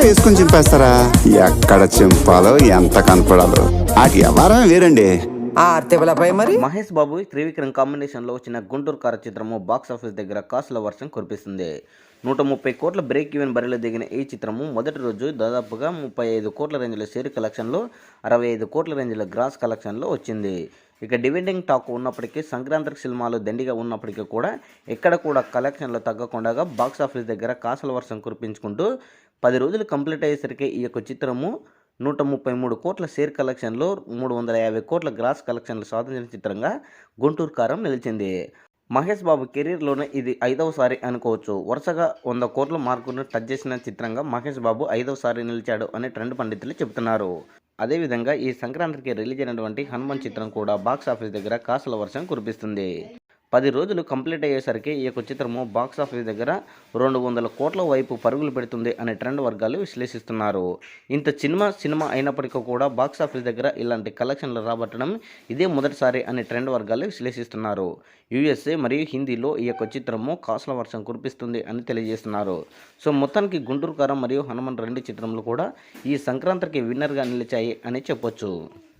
వేసుకొని చింపేస్తారా? ఎక్కడ చింపాలో ఎంత కనపడాలో ఆ వ్యవహారం వేరండి. ఆ తెవలపై మరి మహేష్ బాబు త్రివిక్రమ్ కాంబినేషన్లో వచ్చిన గుంటూరు కార చిత్రము బాక్స్ ఆఫీస్ దగ్గర కాసుల వర్షం కురిపిస్తుంది. 130 కోట్ల బ్రేక్ ఈవెన్ బరిలో దిగిన ఈ చిత్రము మొదటి రోజు దాదాపుగా 35 కోట్ల రేంజ్లో షేర్ కలెక్షన్లో, 65 కోట్ల రేంజ్లో గ్రాస్ కలెక్షన్లో వచ్చింది. ఇక డివిడెండ్ టాక్ ఉన్నప్పటికీ, సంక్రాంతికి సినిమాలు దండిగా ఉన్నప్పటికీ కూడా ఎక్కడ కూడా కలెక్షన్లు తగ్గకుండా బాక్స్ ఆఫీస్ దగ్గర కాసుల వర్షం కురిపించుకుంటూ 10 రోజులు కంప్లీట్ అయ్యేసరికి ఈ యొక్క చిత్రము 133 కోట్ల షేర్ కలెక్షన్లో 350 కోట్ల గ్రాస్ కలెక్షన్లు సాధించిన చిత్రంగా గుంటూరు కారం నిలిచింది. మహేష్ బాబు కెరీర్లోనే ఇది 5వసారి అనుకోవచ్చు. వరుసగా 100 కోట్ల మార్కును టచ్ చేసిన చిత్రంగా మహేష్ బాబు 5వసారి నిలిచాడు అని ట్రెండ్ పండితులు చెబుతున్నారు. అదేవిధంగా ఈ సంక్రాంతికి రిలీజ్ అయినటువంటి హనుమాన్ చిత్రం కూడా బాక్స్ ఆఫీస్ దగ్గర కాసుల వర్షం కురిపిస్తుంది. 10 రోజులు కంప్లీట్ అయ్యేసరికి ఈ యొక్క చిత్రము బాక్స్ ఆఫీస్ దగ్గర 200 కోట్ల వైపు పరుగులు పెడుతుంది అనే ట్రెండ్ వర్గాలు విశ్లేషిస్తున్నారు. ఇంత సినిమా అయినప్పటికీ కూడా బాక్స్ ఆఫీస్ దగ్గర ఇలాంటి కలెక్షన్లు రాబట్టడం ఇదే మొదటిసారి అనే ట్రెండ్ వర్గాలు విశ్లేషిస్తున్నారు. యూఎస్ఏ మరియు హిందీలో ఈ యొక్క చిత్రము కాసుల వర్షం కురిపిస్తుంది అని తెలియజేస్తున్నారు. సో మొత్తానికి గుంటూరు కారం మరియు హనుమాన్ 2 చిత్రములు కూడా ఈ సంక్రాంతికి విన్నర్గా నిలిచాయి అని చెప్పొచ్చు.